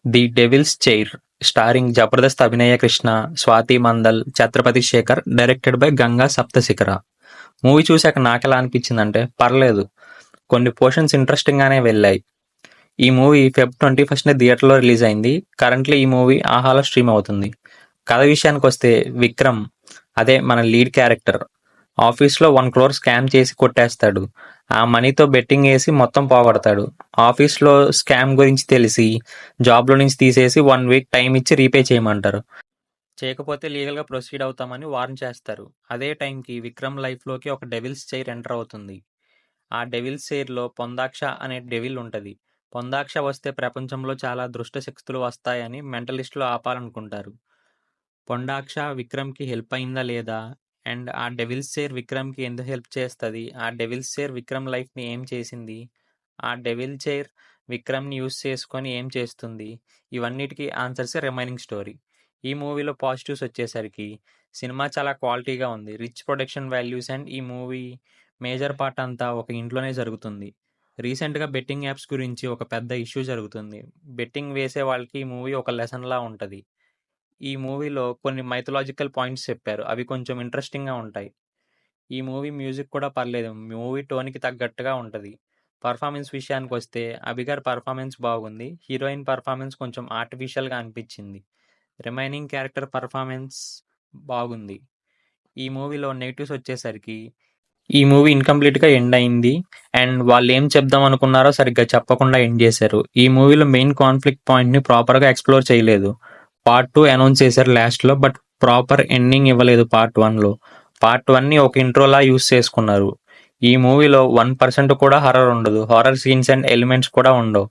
The devil's chair starring Jabardasth Abhinaya Krishna, Swathi Mandal, Chatrapati Shekar, directed by Ganga Saptashikhara. Movie చూశాక నాకెలా అనిపించిందంటే పర్లేదు, కొన్ని పోర్షన్స్ ఇంట్రెస్టింగ్ గానే వెళ్ళాయి. ఈ మూవీ ఫెబ్ 21న థియేటర్లో రిలీజ్ అయింది. కరెంట్లీ ఈ మూవీ ఆహాలో స్ట్రీమ్ అవుతుంది. కథ విషయానికి వస్తే విక్రమ్, అదే మన లీడ్ క్యారెక్టర్, ఆఫీస్లో 1 crore స్కామ్ చేసి కొట్టేస్తాడు. ఆ మనీతో బెట్టింగ్ వేసి మొత్తం పోగొడతాడు. ఆఫీస్లో స్కామ్ గురించి తెలిసి జాబ్లో నుంచి తీసేసి 1 week టైం ఇచ్చి రీపే చేయమంటారు. చేయకపోతే లీగల్గా ప్రొసీడ్ అవుతామని వార్న్ చేస్తారు. అదే టైంకి విక్రమ్ లైఫ్లోకి ఒక డెవిల్స్ చైర్ ఎంటర్ అవుతుంది. ఆ డెవిల్స్ చైర్లో పొందాక్ష అనే డెవిల్ ఉంటుంది. పొందాక్ష వస్తే ప్రపంచంలో చాలా దృష్ట శక్తులు వస్తాయని మెంటలిస్టులు ఆపాలనుకుంటారు. పొండాక్ష విక్రమ్కి హెల్ప్ అయిందా లేదా, అండ్ ఆ డెవిల్స్ చైర్ విక్రమ్కి ఎందుకు హెల్ప్ చేస్తుంది, ఆ డెవిల్స్ చైర్ విక్రమ్ లైఫ్ని ఏం చేసింది, ఆ డెవిల్ చైర్ విక్రమ్ని యూస్ చేసుకొని ఏం చేస్తుంది, ఇవన్నిటికీ ఆన్సర్సే రిమైనింగ్ స్టోరీ. ఈ మూవీలో పాజిటివ్స్ వచ్చేసరికి సినిమా చాలా క్వాలిటీగా ఉంది, రిచ్ ప్రొడక్షన్ వాల్యూస్, అండ్ ఈ మూవీ మేజర్ పార్ట్ అంతా ఒక ఇంట్లోనే జరుగుతుంది. రీసెంట్గా బెట్టింగ్ యాప్స్ గురించి ఒక పెద్ద ఇష్యూ జరుగుతుంది. బెట్టింగ్ వేసే వాళ్ళకి ఈ మూవీ ఒక లెసన్లా ఉంటుంది. ఈ మూవీలో కొన్ని మైథలాజికల్ పాయింట్స్ చెప్పారు, అవి కొంచెం ఇంట్రెస్టింగ్గా ఉంటాయి. ఈ మూవీ మ్యూజిక్ కూడా పర్లేదు, మూవీ టోన్కి తగ్గట్టుగా ఉంటుంది. పర్ఫార్మెన్స్ విషయానికి వస్తే అభిగారి పర్ఫార్మెన్స్ బాగుంది, హీరోయిన్ పర్ఫార్మెన్స్ కొంచెం ఆర్టిఫిషియల్గా అనిపించింది. రిమైనింగ్ క్యారెక్టర్ పర్ఫార్మెన్స్ బాగుంది. ఈ మూవీలో నెగిటివ్స్ వచ్చేసరికి ఈ మూవీ ఇన్కంప్లీట్గా ఎండ్ అయింది, అండ్ వాళ్ళు ఏం చెప్దాం అనుకున్నారో సరిగ్గా చెప్పకుండా ఎండ్ చేశారు. ఈ మూవీలో మెయిన్ కాన్ఫ్లిక్ట్ పాయింట్ని ప్రాపర్గా ఎక్స్ప్లోర్ చేయలేదు. పార్ట్ 2 అనౌన్స్ చేశారు లాస్ట్లో, బట్ ప్రాపర్ ఎండింగ్ ఇవ్వలేదు పార్ట్ 1లో. పార్ట్ 1ని ఒక ఇంట్రోలా యూస్ చేసుకున్నారు. ఈ మూవీలో 1% కూడా హర్రర్ ఉండదు, హారర్ సీన్స్ అండ్ ఎలిమెంట్స్ కూడా ఉండవు.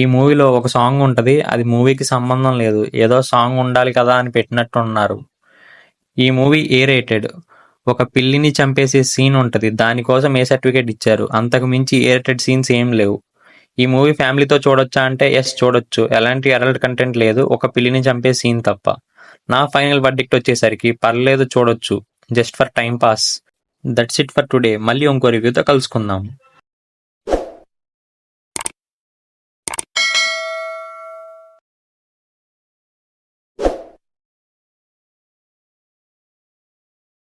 ఈ మూవీలో ఒక సాంగ్ ఉంటుంది, అది మూవీకి సంబంధం లేదు, ఏదో సాంగ్ ఉండాలి కదా అని పెట్టినట్టు ఉన్నారు. ఈ మూవీ ఏ రేటెడ్, ఒక పిల్లిని చంపేసే సీన్ ఉంటుంది, దానికోసం ఏ సర్టిఫికేట్ ఇచ్చారు, అంతకు మించి ఏ రేటెడ్ సీన్స్ ఏం లేవు. ఈ మూవీ ఫ్యామిలీతో చూడొచ్చా అంటే ఎస్ చూడొచ్చు, ఎలాంటి అడల్ట్ కంటెంట్ లేదు, ఒక పిల్లిని చంపే సీన్ తప్ప. నా ఫైనల్ వర్డిక్ట్ వచ్చేసరికి పర్లేదు, చూడొచ్చు, just for time pass. That's it for today. మళ్ళీ ఇంకో రివ్యూతో కలుసుకుందాం.